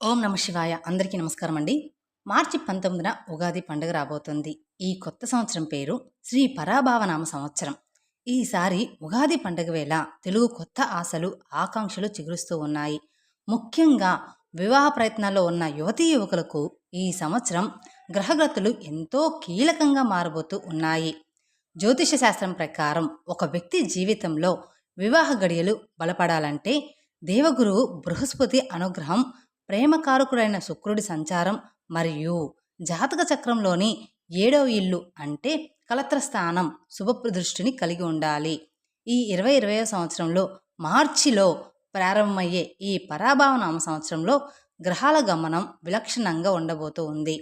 ఓం నమ శివాయ. అందరికీ నమస్కారం అండి. మార్చి 19న ఉగాది పండుగ రాబోతుంది. ఈ కొత్త సంవత్సరం పేరు శ్రీ పరాభావనామ సంవత్సరం. ఈసారి ఉగాది పండుగ వేళ తెలుగు కొత్త ఆశలు, ఆకాంక్షలు చిగురుస్తూ ఉన్నాయి. ముఖ్యంగా వివాహ ప్రయత్నాల్లో ఉన్న యువతీ యువకులకు ఈ సంవత్సరం గ్రహగతులు ఎంతో కీలకంగా మారబోతూ ఉన్నాయి. జ్యోతిష శాస్త్రం ప్రకారం ఒక వ్యక్తి జీవితంలో వివాహ గడియలు బలపడాలంటే దేవగురువు బృహస్పతి అనుగ్రహం, ప్రేమకారకుడైన శుక్రుడి సంచారం మరియు జాతక చక్రంలోని 7వ ఇల్లు అంటే కలత్రస్థానం శుభదృష్టిని కలిగి ఉండాలి. ఈ 2020 సంవత్సరంలో మార్చిలో ప్రారంభమయ్యే ఈ పరాభావనామ సంవత్సరంలో గ్రహాల గమనం విలక్షణంగా ఉండబోతూ ఉంది.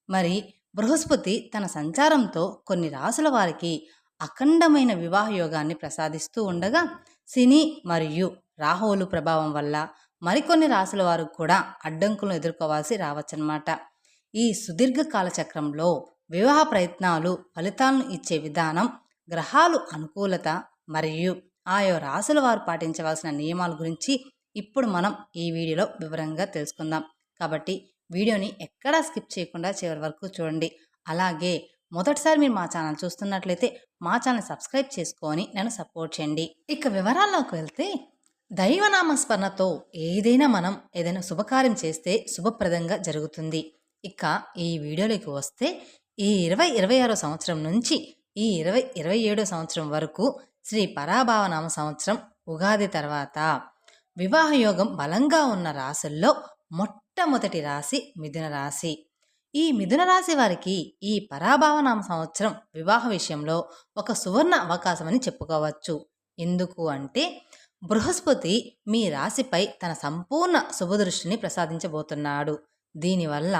మరి బృహస్పతి తన సంచారంతో కొన్ని రాసుల వారికి అఖండమైన వివాహ యోగాన్ని ప్రసాదిస్తూ ఉండగా, శని మరియు రాహువులు ప్రభావం వల్ల మరికొన్ని రాసుల వారు కూడా అడ్డంకులను ఎదుర్కోవాల్సి రావచ్చన్నమాట. ఈ సుదీర్ఘ కాలచక్రంలో వివాహ ప్రయత్నాలు ఫలితాలను ఇచ్చే విధానం, గ్రహాలు అనుకూలత మరియు ఆయా రాసుల వారు పాటించవలసిన నియమాల గురించి ఇప్పుడు మనం ఈ వీడియోలో వివరంగా తెలుసుకుందాం. కాబట్టి వీడియోని ఎక్కడా స్కిప్ చేయకుండా చివరి వరకు చూడండి. అలాగే మొదటిసారి మీరు మా ఛానల్ చూస్తున్నట్లయితే మా ఛానల్ సబ్స్క్రైబ్ చేసుకొని నన్ను సపోర్ట్ చేయండి. ఇక వివరాల్లోకి వెళ్తే, దైవనామస్మరణతో ఏదైనా శుభకార్యం చేస్తే శుభప్రదంగా జరుగుతుంది. ఇక ఈ వీడియోలోకి వస్తే, ఈ 2026 సంవత్సరం నుంచి ఈ 2027 సంవత్సరం వరకు శ్రీ పరాభావనామ సంవత్సరం ఉగాది తర్వాత వివాహ యోగం బలంగా ఉన్న రాశుల్లో మొట్టమొదటి రాశి మిథున రాశి. ఈ మిథున రాశి వారికి ఈ పరాభావనామ సంవత్సరం వివాహ విషయంలో ఒక సువర్ణ అవకాశం అని చెప్పుకోవచ్చు. ఎందుకు అంటే, బృహస్పతి మీ రాశిపై తన సంపూర్ణ శుభదృష్టిని ప్రసాదించబోతున్నాడు. దీనివల్ల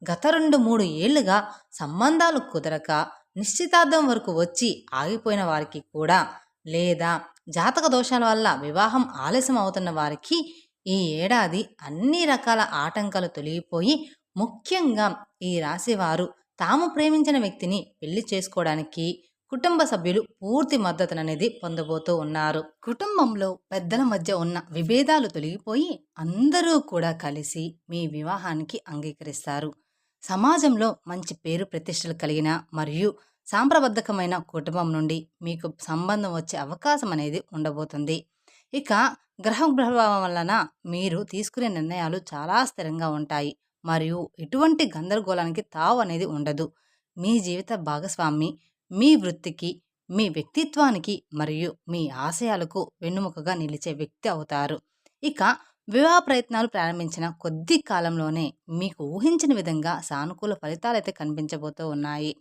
గత 2-3 ఏళ్లుగా సంబంధాలు కుదరక నిశ్చితార్థం వరకు వచ్చి ఆగిపోయిన వారికి కూడా, లేదా జాతక దోషాల వల్ల వివాహం ఆలస్యం అవుతున్న వారికి ఈ ఏడాది అన్ని రకాల ఆటంకాలు తొలగిపోయి, ముఖ్యంగా ఈ రాశివారు తాము ప్రేమించిన వ్యక్తిని పెళ్లి చేసుకోవడానికి కుటుంబ సభ్యులు పూర్తి మద్దతుననేది పొందబోతూ ఉన్నారు. కుటుంబంలో పెద్దల మధ్య ఉన్న విభేదాలు తొలగిపోయి అందరూ కూడా కలిసి మీ వివాహానికి అంగీకరిస్తారు. సమాజంలో మంచి పేరు ప్రతిష్టలు కలిగిన మరియు సాంప్రబద్ధకమైన కుటుంబం నుండి మీకు సంబంధం వచ్చే అవకాశం అనేది ఉండబోతుంది. ఇక గ్రహం ప్రభావం వలన మీరు తీసుకునే నిర్ణయాలు చాలా స్థిరంగా ఉంటాయి మరియు ఎటువంటి గందరగోళానికి తావు అనేది ఉండదు. మీ జీవిత భాగస్వామి మీ వృత్తికి, మీ వ్యక్తిత్వానికి మరియు మీ ఆశయాలకు వెన్నుముకగా నిలిచే వ్యక్తి అవుతారు. ఇక వివాహ ప్రయత్నాలు ప్రారంభించిన కొద్ది కాలంలోనే మీకు ఊహించిన విధంగా సానుకూల ఫలితాలైతే కనిపించబోతూ ఉన్నాయి.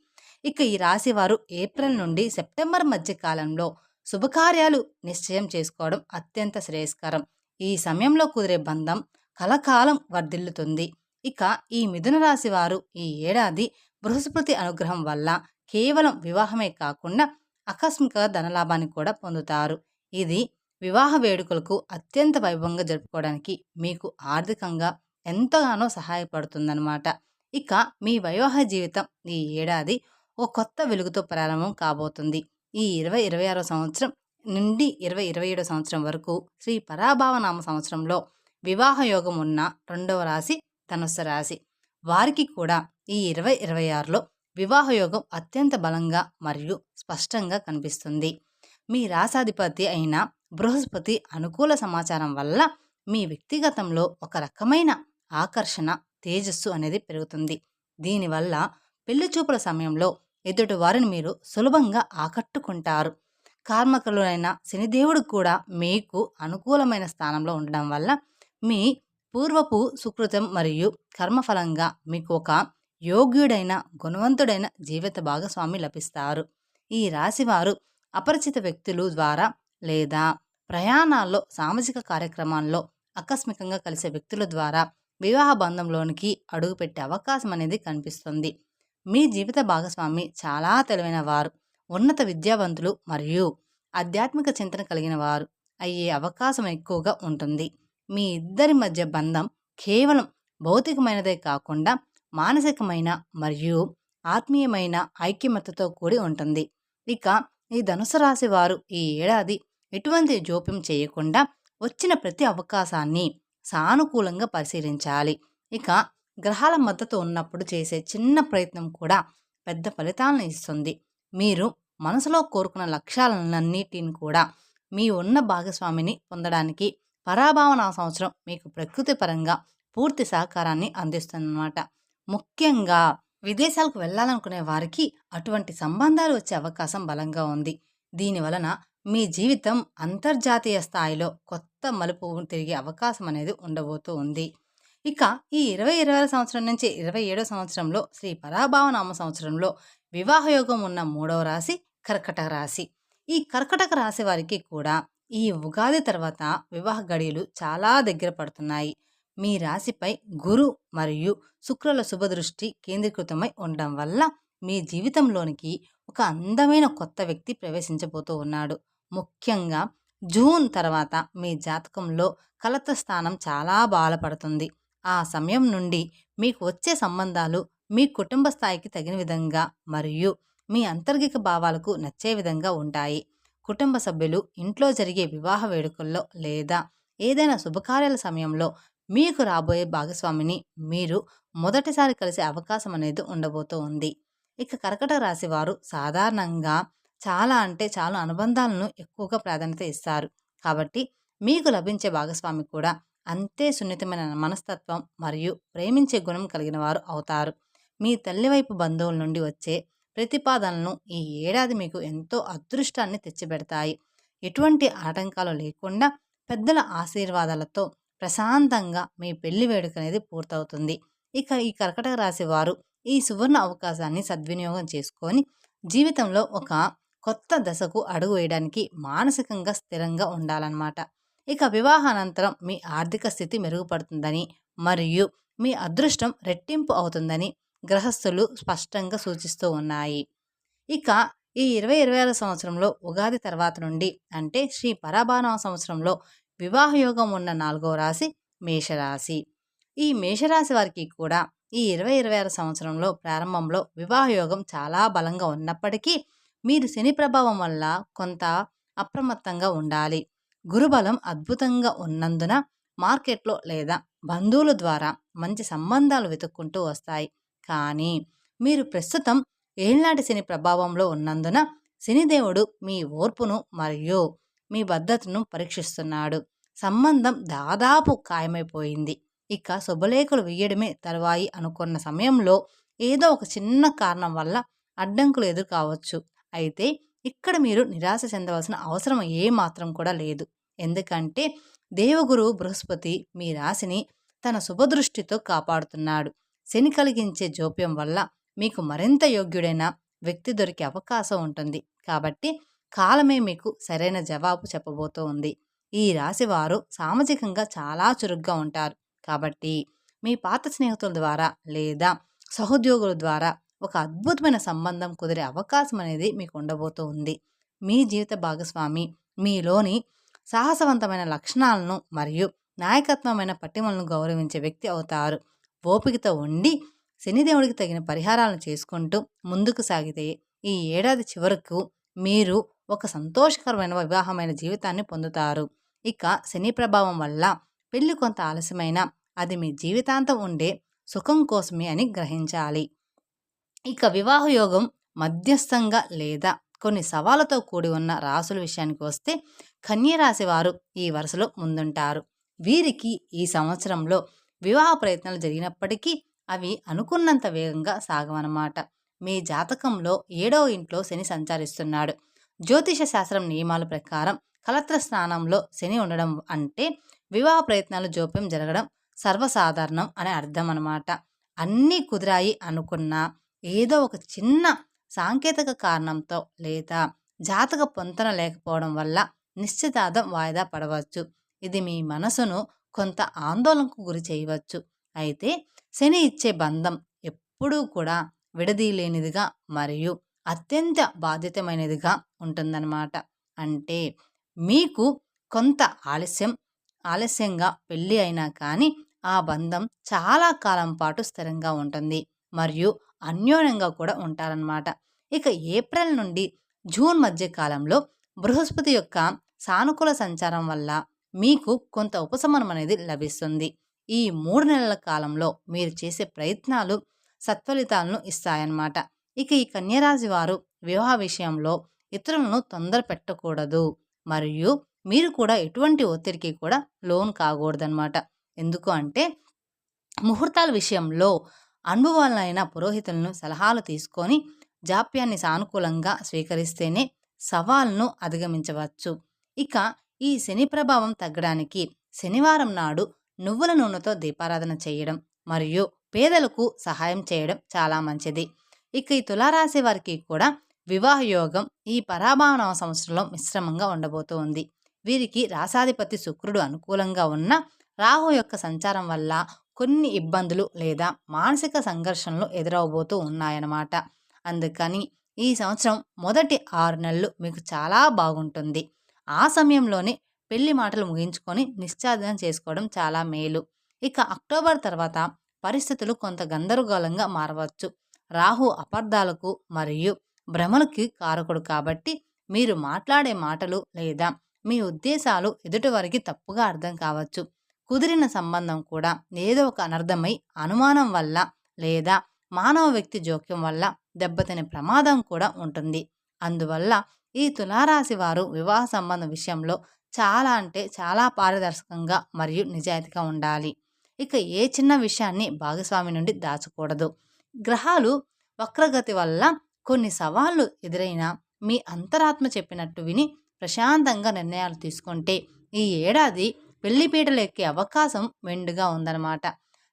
ఇక ఈ రాశి వారు ఏప్రిల్ నుండి సెప్టెంబర్ మధ్య కాలంలో శుభకార్యాలు నిశ్చయం చేసుకోవడం అత్యంత శ్రేయస్కరం. ఈ సమయంలో కుదిరే బంధం కలకాలం వర్ధిల్లుతుంది. ఇక ఈ మిథున రాశి వారు ఈ ఏడాది బృహస్పతి అనుగ్రహం వల్ల కేవలం వివాహమే కాకుండా ఆకస్మిక ధనలాభాన్ని కూడా పొందుతారు. ఇది వివాహ వేడుకలకు అత్యంత వైభవంగా జరుపుకోవడానికి మీకు ఆర్థికంగా ఎంతగానో సహాయపడుతుందన్నమాట. ఇక మీ వివాహ జీవితం ఈ ఏడాది ఓ కొత్త వెలుగుతో ప్రారంభం కాబోతుంది. ఈ 2026 సంవత్సరం నుండి 2027 సంవత్సరం వరకు శ్రీ పరాభావనామ సంవత్సరంలో వివాహ యోగం ఉన్న రెండవ రాశి ధనుస్సు రాశి వారికి కూడా ఈ 2026లో వివాహ యోగం అత్యంత బలంగా మరియు స్పష్టంగా కనిపిస్తుంది. మీ రాశాధిపతి అయిన బృహస్పతి అనుకూల సమాచారం వల్ల మీ వ్యక్తిగతంలో ఒక రకమైన ఆకర్షణ, తేజస్సు అనేది పెరుగుతుంది. దీనివల్ల పెళ్లి చూపుల సమయంలో ఎదుటి వారిని మీరు సులభంగా ఆకట్టుకుంటారు. కార్మకులైన శనిదేవుడు కూడా మీకు అనుకూలమైన స్థానంలో ఉండడం వల్ల మీ పూర్వపు సుకృతం మరియు కర్మఫలంగా మీకు ఒక యోగ్యుడైన, గుణవంతుడైన జీవిత భాగస్వామి లభిస్తారు. ఈ రాశివారు అపరిచిత వ్యక్తుల ద్వారా లేదా ప్రయాణాల్లో, సామాజిక కార్యక్రమాల్లో ఆకస్మికంగా కలిసే వ్యక్తుల ద్వారా వివాహ బంధంలోనికి అడుగుపెట్టే అవకాశం అనేది కనిపిస్తుంది. మీ జీవిత భాగస్వామి చాలా తెలివైన వారు, ఉన్నత విద్యావంతులు మరియు ఆధ్యాత్మిక చింతన కలిగిన వారు అయ్యే అవకాశం ఎక్కువగా ఉంటుంది. మీ ఇద్దరి మధ్య బంధం కేవలం భౌతికమైనదే కాకుండా మానసికమైన మరియు ఆత్మీయమైన ఐక్యమత్యతో కూడి ఉంటుంది. ఇక ఈ ధనుసు రాశి వారు ఈ ఏడాది ఎటువంటి జోక్యం చేయకుండా వచ్చిన ప్రతి అవకాశాన్ని సానుకూలంగా పరిశీలించాలి. ఇక గ్రహాల మద్దతు ఉన్నప్పుడు చేసే చిన్న ప్రయత్నం కూడా పెద్ద ఫలితాలను ఇస్తుంది. మీరు మనసులో కోరుకున్న లక్ష్యాలన్నిటిని కూడా మీ ఉన్న భాగస్వామిని పొందడానికి పరాభావన సంవత్సరం మీకు ప్రకృతి పరంగా పూర్తి సహకారాన్ని అందిస్తుందన్నమాట. ముఖ్యంగా విదేశాలకు వెళ్ళాలనుకునే వారికి అటువంటి సంబంధాలు వచ్చే అవకాశం బలంగా ఉంది. దీని వలన మీ జీవితం అంతర్జాతీయ స్థాయిలో కొత్త మలుపు తిరిగే అవకాశం అనేది ఉండబోతూ ఉంది. ఇక ఈ 2026 సంవత్సరం నుంచి 27వ సంవత్సరంలో శ్రీ పరాభావనామ సంవత్సరంలో వివాహయోగం ఉన్న 3వ రాశి కర్కటక రాశి. ఈ కర్కటక రాశి వారికి కూడా ఈ ఉగాది తర్వాత వివాహ గడియలు చాలా దగ్గర పడుతున్నాయి. మీ రాశిపై గురు మరియు శుక్రుల శుభదృష్టి కేంద్రీకృతమై ఉండడం వల్ల మీ జీవితంలోనికి ఒక అందమైన కొత్త వ్యక్తి ప్రవేశించబోతూ ఉన్నాడు. ముఖ్యంగా జూన్ తర్వాత మీ జాతకంలో కలత్ర స్థానం చాలా బలపడుతుంది. ఆ సమయం నుండి మీకు వచ్చే సంబంధాలు మీ కుటుంబ స్థాయికి తగిన విధంగా మరియు మీ అంతర్గిక భావాలకు నచ్చే విధంగా ఉంటాయి. కుటుంబ సభ్యులు ఇంట్లో జరిగే వివాహ వేడుకల్లో లేదా ఏదైనా శుభకార్యాల సమయంలో మీకు రాబోయే భాగస్వామిని మీరు మొదటిసారి కలిసే అవకాశం అనేది ఉండబోతూ ఉంది. ఇక కర్కటక రాశి వారు సాధారణంగా చాలా అంటే చాలా అనుబంధాలను ఎక్కువగా ప్రాధాన్యత ఇస్తారు. కాబట్టి మీకు లభించే భాగస్వామి కూడా అంతే సున్నితమైన మనస్తత్వం మరియు ప్రేమించే గుణం కలిగిన వారు అవుతారు. మీ తల్లి వైపు బంధువుల నుండి వచ్చే ప్రతిపాదనలు ఈ ఏడాది మీకు ఎంతో అదృష్టాన్ని తెచ్చిపెడతాయి. ఎటువంటి ఆటంకాలు లేకుండా పెద్దల ఆశీర్వాదాలతో ప్రశాంతంగా మీ పెళ్లి వేడుక అనేది పూర్తవుతుంది. ఇక ఈ కర్కటక రాశి వారు ఈ సువర్ణ అవకాశాన్ని సద్వినియోగం చేసుకొని జీవితంలో ఒక కొత్త దశకు అడుగు వేయడానికి మానసికంగా స్థిరంగా ఉండాలన్నమాట. ఇక వివాహానంతరం మీ ఆర్థిక స్థితి మెరుగుపడుతుందని మరియు మీ అదృష్టం రెట్టింపు అవుతుందని గ్రహస్థులు స్పష్టంగా సూచిస్తూ ఉన్నాయి. ఇక ఈ 2026 సంవత్సరంలో ఉగాది తర్వాత నుండి అంటే శ్రీ పరాభావ సంవత్సరంలో వివాహయోగం ఉన్న 4వ రాశి మేషరాశి. ఈ మేషరాశి వారికి కూడా ఈ 2026 సంవత్సరంలో ప్రారంభంలో వివాహయోగం చాలా బలంగా ఉన్నప్పటికీ మీరు శని ప్రభావం వల్ల కొంత అప్రమత్తంగా ఉండాలి. గురుబలం అద్భుతంగా ఉన్నందున మార్కెట్లో లేదా బంధువుల ద్వారా మంచి సంబంధాలు వెతుక్కుంటూ వస్తాయి. కానీ మీరు ప్రస్తుతం ఏళ్నాటి శని ప్రభావంలో ఉన్నందున శనిదేవుడు మీ ఓర్పును మరియు మీ బద్ధతను పరీక్షిస్తున్నాడు. సంబంధం దాదాపు ఖాయమైపోయింది. ఇక శుభలేఖలు వేయడమే తరువాయి అనుకున్న సమయంలో ఏదో ఒక చిన్న కారణం వల్ల అడ్డంకులు ఎదురు కావచ్చు. అయితే ఇక్కడ మీరు నిరాశ చెందవలసిన అవసరం ఏమాత్రం కూడా లేదు. ఎందుకంటే దేవగురువు బృహస్పతి మీ రాశిని తన శుభదృష్టితో కాపాడుతున్నాడు. శని కలిగించే జోప్యం వల్ల మీకు మరింత యోగ్యుడైన వ్యక్తి దొరికే అవకాశం ఉంటుంది. కాబట్టి కాలమే మీకు సరైన జవాబు చెప్పబోతూ ఉంది. ఈ రాశి వారు సామాజికంగా చాలా చురుగ్గా ఉంటారు. కాబట్టి మీ పాత స్నేహితుల ద్వారా లేదా సహోద్యోగుల ద్వారా ఒక అద్భుతమైన సంబంధం కుదిరే అవకాశం అనేది మీకు ఉండబోతూ ఉంది. మీ జీవిత భాగస్వామి మీలోని సాహసవంతమైన లక్షణాలను మరియు నాయకత్వమైన పట్టిమలను గౌరవించే వ్యక్తి అవుతారు. ఓపికతో ఉండి శనిదేవుడికి తగిన పరిహారాలను చేసుకుంటూ ముందుకు సాగితే ఈ ఏడాది చివరకు మీరు ఒక సంతోషకరమైన వివాహమైన జీవితాన్ని పొందుతారు. ఇక శని ప్రభావం వల్ల పెళ్లి కొంత ఆలస్యమైనా అది మీ జీవితాంతం ఉండే సుఖం కోసమే అని గ్రహించాలి. ఇక వివాహ యోగం మధ్యస్థంగా లేదా కొన్ని సవాళ్లతో కూడి ఉన్న రాసుల విషయానికి వస్తే కన్య రాశి వారు ఈ వరుసలో ముందుంటారు. వీరికి ఈ సంవత్సరంలో వివాహ ప్రయత్నాలు జరిగినప్పటికీ అవి అనుకున్నంత వేగంగా సాగవన్నమాట. మీ జాతకంలో 7వ ఇంట్లో శని సంచరిస్తున్నాడు. జ్యోతిష శాస్త్రం నియమాల ప్రకారం కలత్ర స్థానంలో శని ఉండడం అంటే వివాహ ప్రయత్నాలు జోప్యం జరగడం సర్వసాధారణం అనే అర్థం అన్నమాట. అన్నీ కుదిరాయి అనుకున్నా ఏదో ఒక చిన్న సాంకేతిక కారణంతో లేదా జాతక పొంతన లేకపోవడం వల్ల నిశ్చితార్థం వాయిదా పడవచ్చు. ఇది మీ మనసును కొంత ఆందోళనకు గురి చేయవచ్చు. అయితే శని ఇచ్చే బంధం ఎప్పుడూ కూడా విడదీయలేనిదిగా మరియు అత్యంత బాధ్యతమైనదిగా ఉంటుందన్నమాట. అంటే మీకు కొంత ఆలస్యంగా పెళ్ళి అయినా కానీ ఆ బంధం చాలా కాలం పాటు స్థిరంగా ఉంటుంది మరియు అన్యోన్యంగా కూడా ఉంటారన్నమాట. ఇక ఏప్రిల్ నుండి జూన్ మధ్య కాలంలో బృహస్పతి యొక్క సానుకూల సంచారం వల్ల మీకు కొంత ఉపశమనం అనేది లభిస్తుంది. ఈ 3 నెలల కాలంలో మీరు చేసే ప్రయత్నాలు సత్ఫలితాలను ఇస్తాయన్నమాట. ఇక ఈ కన్యరాశి వారు వివాహ విషయంలో ఇతరులను తొందర పెట్టకూడదు. మరియు మీరు కూడా ఎటువంటి ఒత్తిడికి కూడా లోన్ కాకూడదనమాట. ఎందుకు అంటే ముహూర్తాల విషయంలో అనుభవాలైన పురోహితులను సలహాలు తీసుకొని జాప్యాన్ని సానుకూలంగా స్వీకరిస్తేనే సవాల్ను అధిగమించవచ్చు. ఇక ఈ శని ప్రభావం తగ్గడానికి శనివారం నాడు నువ్వుల నూనెతో దీపారాధన చేయడం మరియు పేదలకు సహాయం చేయడం చాలా మంచిది. ఇక ఈ తులారాశి వారికి కూడా వివాహ యోగం ఈ పరాభావన సంవత్సరంలో మిశ్రమంగా ఉండబోతూ ఉంది. వీరికి రాసాధిపతి శుక్రుడు అనుకూలంగా ఉన్న రాహు యొక్క సంచారం వల్ల కొన్ని ఇబ్బందులు లేదా మానసిక సంఘర్షణలు ఎదురవబోతూ ఉన్నాయన్నమాట. అందుకని ఈ సంవత్సరం మొదటి 6 నెలలు మీకు చాలా బాగుంటుంది. ఆ సమయంలోనే పెళ్లి మాటలు ముగించుకొని నిశ్చితార్థం చేసుకోవడం చాలా మేలు. ఇక అక్టోబర్ తర్వాత పరిస్థితులు కొంత గందరగోళంగా మారవచ్చు. రాహు అపార్థాలకు మరియు భ్రమలకి కారకుడు కాబట్టి మీరు మాట్లాడే మాటలు లేదా మీ ఉద్దేశాలు ఎదుటివారికి తప్పుగా అర్థం కావచ్చు. కుదిరిన సంబంధం కూడా ఏదో ఒక అనర్థమై అనుమానం వల్ల లేదా మానవ వ్యక్తి జోక్యం వల్ల దెబ్బతినే ప్రమాదం కూడా ఉంటుంది. అందువల్ల ఈ తులారాశి వారు వివాహ సంబంధం విషయంలో చాలా అంటే చాలా పారదర్శకంగా మరియు నిజాయితీగా ఉండాలి. ఇక ఏ చిన్న విషయాన్ని భాగస్వామి నుండి దాచకూడదు. గ్రహాలు వక్రగతి వల్ల కొన్ని సవాళ్లు ఎదురైనా మీ అంతరాత్మ చెప్పినట్టు విని ప్రశాంతంగా నిర్ణయాలు తీసుకుంటే ఈ ఏడాది పెళ్లిపీటలు ఎక్కే అవకాశం మెండుగా ఉందన్నమాట.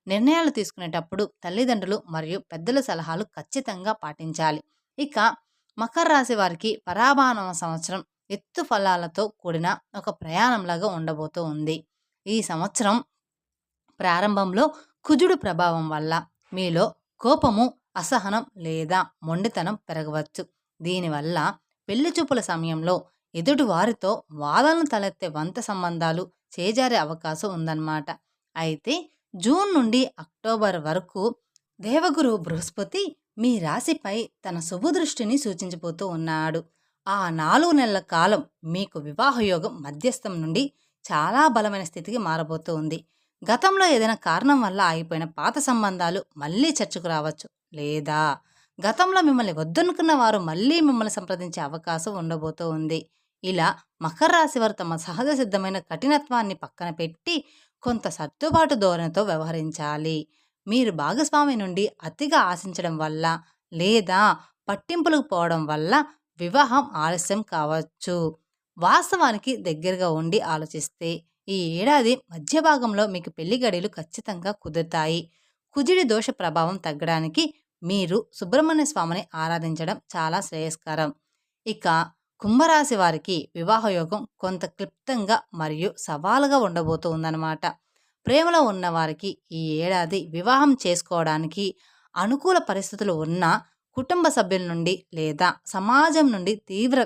నిర్ణయాలు తీసుకునేటప్పుడు తల్లిదండ్రులు మరియు పెద్దల సలహాలు ఖచ్చితంగా పాటించాలి. ఇక మకర రాశి వారికి పరాభావ సంవత్సరం ఎత్తు ఫలాలతో కూడిన ఒక ప్రయాణంలాగా ఉండబోతూ ఉంది. ఈ సంవత్సరం ప్రారంభంలో కుజుడు ప్రభావం వల్ల మీలో కోపము, అసహనం లేదా మొండితనం పెరగవచ్చు. దీనివల్ల పెళ్లి చూపుల సమయంలో ఎదుటి వారితో వాదనలు తలెత్తే వంత సంబంధాలు చేజారే అవకాశం ఉందన్నమాట. అయితే జూన్ నుండి అక్టోబర్ వరకు దేవగురు బృహస్పతి మీ రాశిపై తన శుభదృష్టిని సూచించబోతూ ఉన్నాడు. ఆ 4 నెలల కాలం మీకు వివాహ యోగం మధ్యస్థం నుండి చాలా బలమైన స్థితికి మారబోతూ ఉంది. గతంలో ఏదైనా కారణం వల్ల ఆగిపోయిన పాత సంబంధాలు మళ్ళీ చర్చకు రావచ్చు, లేదా గతంలో మిమ్మల్ని వద్దనుకున్న వారు మళ్ళీ మిమ్మల్ని సంప్రదించే అవకాశం ఉండబోతూ ఉంది. ఇలా మకర రాశి వారు తమ సహజ సిద్ధమైన కఠినత్వాన్ని పక్కన పెట్టి కొంత సర్దుబాటు ధోరణితో వ్యవహరించాలి. మీరు భాగస్వామి నుండి అతిగా ఆశించడం వల్ల లేదా పట్టింపులకు పోవడం వల్ల వివాహం ఆలస్యం కావచ్చు. వాస్తవానికి దగ్గరగా ఉండి ఆలోచిస్తే ఈ ఏడాది మధ్య భాగంలో మీకు పెళ్లి గడియలు ఖచ్చితంగా కుదురుతాయి. కుజుడి దోష ప్రభావం తగ్గడానికి మీరు సుబ్రహ్మణ్య స్వామిని ఆరాధించడం చాలా శ్రేయస్కరం. ఇక కుంభరాశి వారికి వివాహ యోగం కొంత క్లిప్తంగా మరియు సవాలుగా ఉండబోతూ ఉందన్నమాట. ప్రేమలో ఉన్న వారికి ఈ ఏడాది వివాహం చేసుకోవడానికి అనుకూల పరిస్థితులు ఉన్న కుటుంబ సభ్యుల నుండి లేదా సమాజం నుండి తీవ్ర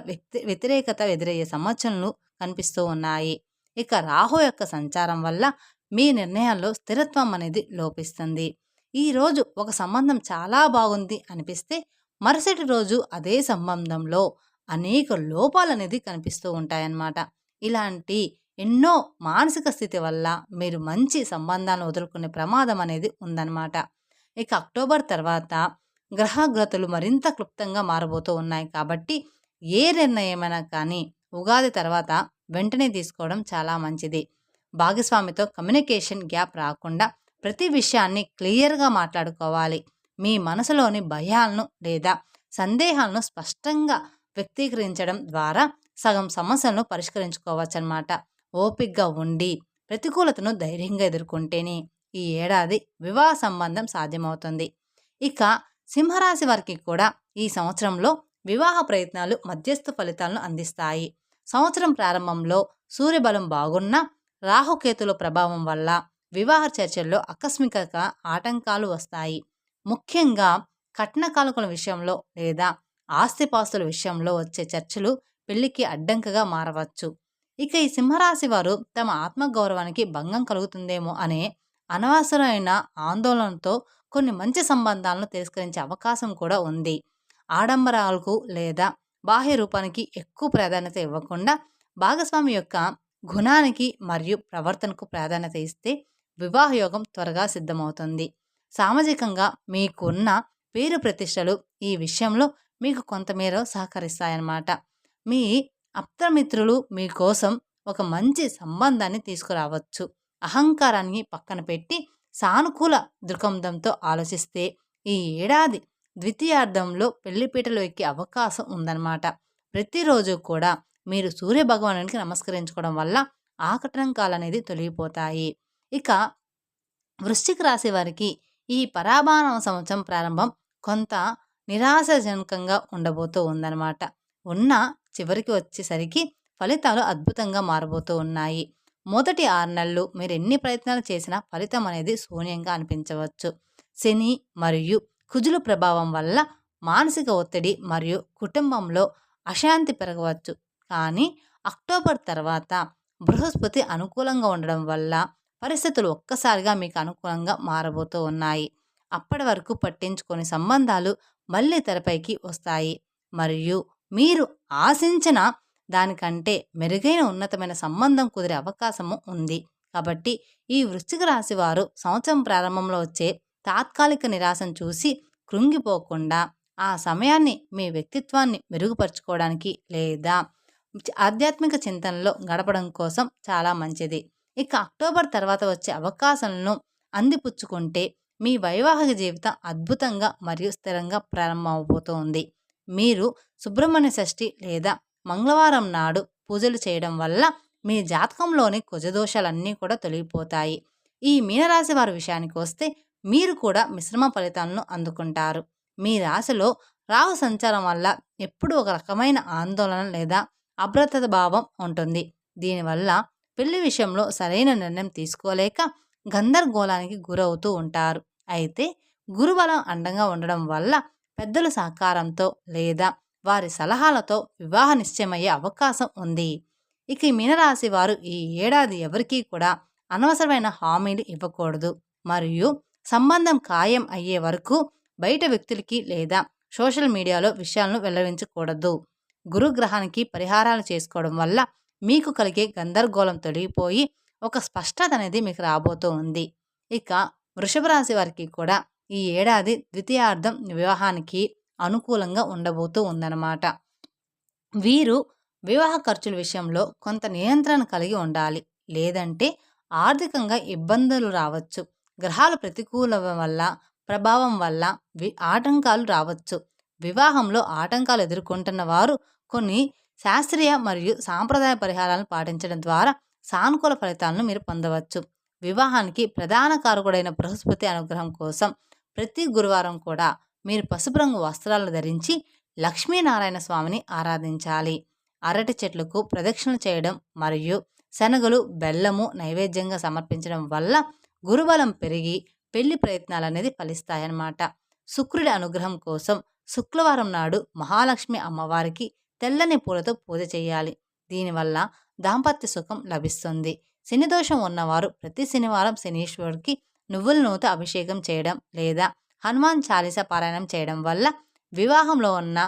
వ్యతిరేకత ఎదురయ్యే సమస్యలు కనిపిస్తూ ఉన్నాయి. ఇక రాహు యొక్క సంచారం వల్ల మీ నిర్ణయాల్లో స్థిరత్వం అనేది లోపిస్తుంది. ఈరోజు ఒక సంబంధం చాలా బాగుంది అనిపిస్తే మరుసటి రోజు అదే సంబంధంలో అనేక లోపాలు అనేది కనిపిస్తూ ఉంటాయన్నమాట. ఇలాంటి ఎన్నో మానసిక స్థితి వల్ల మీరు మంచి సంబంధాలను వదులుకునే ప్రమాదం అనేది ఉందన్నమాట. ఇక అక్టోబర్ తర్వాత గ్రహగతులు మరింత క్లుప్తంగా మారబోతూ ఉన్నాయి కాబట్టి ఏ నిర్ణయమైనా కానీ ఉగాది తర్వాత వెంటనే తీసుకోవడం చాలా మంచిది. భాగస్వామితో కమ్యూనికేషన్ గ్యాప్ రాకుండా ప్రతి విషయాన్ని క్లియర్గా మాట్లాడుకోవాలి. మీ మనసులోని భయాలను లేదా సందేహాలను స్పష్టంగా వ్యక్తీకరించడం ద్వారా సగం సమస్యలను పరిష్కరించుకోవచ్చు అన్నమాట. ఓపికగా ఉండి ప్రతికూలతను ధైర్యంగా ఎదుర్కొంటేనే ఈ ఏడాది వివాహ సంబంధం సాధ్యమవుతుంది. ఇక సింహరాశి వారికి కూడా ఈ సంవత్సరంలో వివాహ ప్రయత్నాలు మధ్యస్థ ఫలితాలను అందిస్తాయి. సంవత్సరం ప్రారంభంలో సూర్యబలం బాగున్నా రాహుకేతుల ప్రభావం వల్ల వివాహ చర్చల్లో ఆకస్మికంగా ఆటంకాలు వస్తాయి. ముఖ్యంగా కట్న కానుకల విషయంలో లేదా ఆస్తిపాస్తుల విషయంలో వచ్చే చర్చలు పెళ్లికి అడ్డంకగా మారవచ్చు. ఇక ఈ సింహరాశి వారు తమ ఆత్మగౌరవానికి భంగం కలుగుతుందేమో అనే అనవసరమైన ఆందోళనతో కొన్ని మంచి సంబంధాలను తిరస్కరించే అవకాశం కూడా ఉంది. ఆడంబరాలకు లేదా బాహ్య రూపానికి ఎక్కువ ప్రాధాన్యత ఇవ్వకుండా భాగస్వామి యొక్క గుణానికి మరియు ప్రవర్తనకు ప్రాధాన్యత ఇస్తే వివాహ యోగం త్వరగా సిద్ధమవుతుంది. సామాజికంగా మీకున్న పేరు ప్రతిష్టలు ఈ విషయంలో మీకు కొంతమేర సహకరిస్తాయన్నమాట. మీ ఆప్తమిత్రులు మీకోసం ఒక మంచి సంబంధాన్ని తీసుకురావచ్చు. అహంకారాన్ని పక్కన పెట్టి సానుకూల దృక్పథంతో ఆలోచిస్తే ఈ ఏడాది ద్వితీయార్థంలో పెళ్లిపీటలు ఎక్కే అవకాశం ఉందన్నమాట. ప్రతిరోజు కూడా మీరు సూర్య భగవానునికి నమస్కరించుకోవడం వల్ల ఆకటంకాలనేది తొలగిపోతాయి. ఇక వృశ్చిక రాశి వారికి ఈ పరాభావ సంవత్సరం ప్రారంభం కొంత నిరాశాజనకంగా ఉండబోతూ ఉందన్నమాట. ఉన్న చివరికి వచ్చేసరికి ఫలితాలు అద్భుతంగా మారబోతూ ఉన్నాయి. మొదటి 6 నెలలు మీరు ఎన్ని ప్రయత్నాలు చేసినా ఫలితం అనేది శూన్యంగా అనిపించవచ్చు. శని మరియు కుజుల ప్రభావం వల్ల మానసిక ఒత్తిడి మరియు కుటుంబంలో అశాంతి పెరగవచ్చు. కానీ అక్టోబర్ తర్వాత బృహస్పతి అనుకూలంగా ఉండడం వల్ల పరిస్థితులు ఒక్కసారిగా మీకు అనుకూలంగా మారబోతూ ఉన్నాయి. అప్పటి వరకు పట్టించుకొని సంబంధాలు మళ్ళీ తెరపైకి వస్తాయి మరియు మీరు ఆశించిన దానికంటే మెరుగైన ఉన్నతమైన సంబంధం కుదిరే అవకాశము ఉంది. కాబట్టి ఈ వృశ్చిక రాశి వారు సంవత్సరం ప్రారంభంలో వచ్చే తాత్కాలిక నిరాశను చూసి కృంగిపోకుండా ఆ సమయాన్ని మీ వ్యక్తిత్వాన్ని మెరుగుపరుచుకోవడానికి లేదా ఆధ్యాత్మిక చింతనలో గడపడం కోసం చాలా మంచిది. ఇక అక్టోబర్ తర్వాత వచ్చే అవకాశాలను అందిపుచ్చుకుంటే మీ వైవాహిక జీవితం అద్భుతంగా మరియు స్థిరంగా ప్రారంభమవబోతోంది. మీరు సుబ్రహ్మణ్య షష్ఠి లేదా మంగళవారం నాడు పూజలు చేయడం వల్ల మీ జాతకంలోని కుజదోషాలన్నీ కూడా తొలగిపోతాయి. ఈ మీనరాశి వారి విషయానికి వస్తే మీరు కూడా మిశ్రమ ఫలితాలను అందుకుంటారు. మీ రాశిలో రాహు సంచారం వల్ల ఎప్పుడూ ఒక రకమైన ఆందోళన లేదా అభద్రత భావం ఉంటుంది. దీనివల్ల పెళ్లి విషయంలో సరైన నిర్ణయం తీసుకోలేక గందరగోళానికి గురవుతూ ఉంటారు. అయితే గురుబలం అండంగా ఉండడం వల్ల పెద్దల సహకారంతో లేదా వారి సలహాలతో వివాహ నిశ్చయమయ్యే అవకాశం ఉంది. ఇక ఈ మీనరాశి వారు ఈ ఏడాది ఎవరికీ కూడా అనవసరమైన హామీలు ఇవ్వకూడదు మరియు సంబంధం ఖాయం అయ్యే వరకు బయట వ్యక్తులకి లేదా సోషల్ మీడియాలో విషయాలను వెల్లడించకూడదు. గురుగ్రహానికి పరిహారాలు చేసుకోవడం వల్ల మీకు కలిగే గందరగోళం తొలగిపోయి ఒక స్పష్టత అనేది మీకు రాబోతూ ఉంది. ఇక వృషభ రాశి వారికి కూడా ఈ ఏడాది ద్వితీయార్థం వివాహానికి అనుకూలంగా ఉండబోతూ ఉందన్నమాట. వీరు వివాహ ఖర్చుల విషయంలో కొంత నియంత్రణ కలిగి ఉండాలి. లేదంటే ఆర్థికంగా ఇబ్బందులు రావచ్చు. గ్రహాల ప్రతికూల వల్ల ప్రభావం వల్ల ఆటంకాలు రావచ్చు. వివాహంలో ఆటంకాలు ఎదుర్కొంటున్న వారు కొన్ని శాస్త్రీయ మరియు సాంప్రదాయ పరిహారాలను పాటించడం ద్వారా సానుకూల ఫలితాలను మీరు పొందవచ్చు. వివాహానికి ప్రధాన కారకుడైన బృహస్పతి అనుగ్రహం కోసం ప్రతి గురువారం కూడా మీరు పసుపు రంగు వస్త్రాలను ధరించి లక్ష్మీనారాయణ స్వామిని ఆరాధించాలి. అరటి చెట్లకు ప్రదక్షిణలు చేయడం మరియు శనగలు బెల్లము నైవేద్యంగా సమర్పించడం వల్ల గురుబలం పెరిగి పెళ్లి ప్రయత్నాలు అనేది ఫలిస్తాయన్నమాట. శుక్రుడి అనుగ్రహం కోసం శుక్రవారం నాడు మహాలక్ష్మి అమ్మవారికి తెల్లని పూలతో పూజ చేయాలి. దీనివల్ల దాంపత్య సుఖం లభిస్తుంది. శనిదోషం ఉన్నవారు ప్రతి శనివారం శనీశ్వరుడికి నువ్వుల నూనెతో అభిషేకం చేయడం లేదా హనుమాన్ చాలీసా పారాయణం చేయడం వల్ల వివాహంలో ఉన్న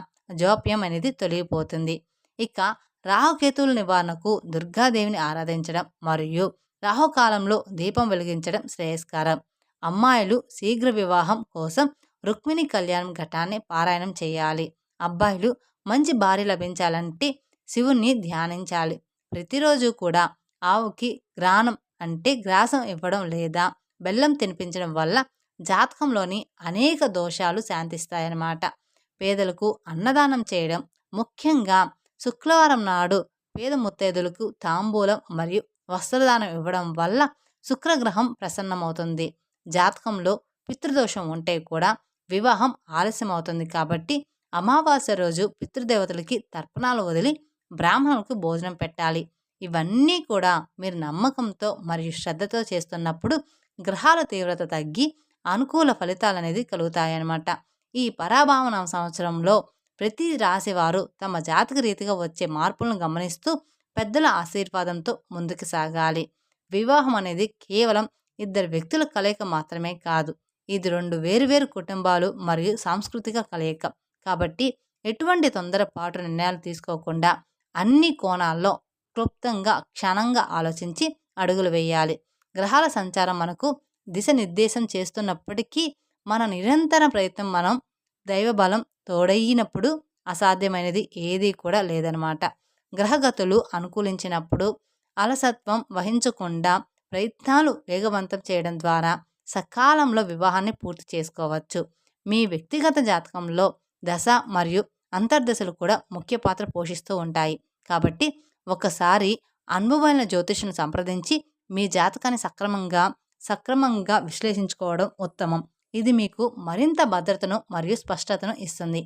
జోప్యం అనేది తొలగిపోతుంది. ఇక రాహుకేతువుల నివారణకు దుర్గాదేవిని ఆరాధించడం మరియు రాహుకాలంలో దీపం వెలిగించడం శ్రేయస్కరం. అమ్మాయిలు శీఘ్ర వివాహం కోసం రుక్మిణి కళ్యాణం ఘటాన్ని పారాయణం చేయాలి. అబ్బాయిలు మంచి భార్య లభించాలంటే శివుణ్ణి ధ్యానించాలి. ప్రతిరోజు కూడా ఆవుకి గ్రాసం ఇవ్వడం లేదా బెల్లం తినిపించడం వల్ల జాతకంలోని అనేక దోషాలు శాంతిస్తాయన్నమాట. పేదలకు అన్నదానం చేయడం, ముఖ్యంగా శుక్రవారం నాడు పేద ముత్తైదులకు తాంబూలం మరియు వస్త్రదానం ఇవ్వడం వల్ల శుక్రగ్రహం ప్రసన్నమవుతుంది. జాతకంలో పితృదోషం ఉంటే కూడా వివాహం ఆలస్యం అవుతుంది. కాబట్టి అమావాస్య రోజు పితృదేవతలకి తర్పణాలు వదిలి బ్రాహ్మణులకు భోజనం పెట్టాలి. ఇవన్నీ కూడా మీరు నమ్మకంతో మరియు శ్రద్ధతో చేస్తున్నప్పుడు గ్రహాల తీవ్రత తగ్గి అనుకూల ఫలితాలు అనేది కలుగుతాయన్నమాట. ఈ పరాభావన సంవత్సరంలో ప్రతి రాశి వారు తమ జాతక రీతిగా వచ్చే మార్పులను గమనిస్తూ పెద్దల ఆశీర్వాదంతో ముందుకు సాగాలి. వివాహం అనేది కేవలం ఇద్దరు వ్యక్తుల కలయిక మాత్రమే కాదు, ఇది 2 వేరువేరు కుటుంబాలు మరియు సాంస్కృతిక కలయిక. కాబట్టి ఎటువంటి తొందరపాటు నిర్ణయాలు తీసుకోకుండా అన్ని కోణాల్లో క్లుప్తంగా క్షుణ్ణంగా ఆలోచించి అడుగులు వేయాలి. గ్రహాల సంచారం మనకు దిశ నిర్దేశం చేస్తున్నప్పటికీ మన నిరంతర ప్రయత్నం మనం దైవబలం తోడయినప్పుడు అసాధ్యమైనది ఏదీ కూడా లేదనమాట. గ్రహగతులు అనుకూలించినప్పుడు అలసత్వం వహించకుండా ప్రయత్నాలు వేగవంతం చేయడం ద్వారా సకాలంలో వివాహాన్ని పూర్తి చేసుకోవచ్చు. మీ వ్యక్తిగత జాతకంలో దశ మరియు అంతర్దశలు కూడా ముఖ్య పాత్ర పోషిస్తూ ఉంటాయి. కాబట్టి ఒకసారి అనుభవమైన జ్యోతిష్యుని సంప్రదించి మీ జాతకాన్ని సక్రమంగా విశ్లేషించుకోవడం ఉత్తమం. ఇది మీకు మరింత భద్రతను మరియు స్పష్టతను ఇస్తుంది.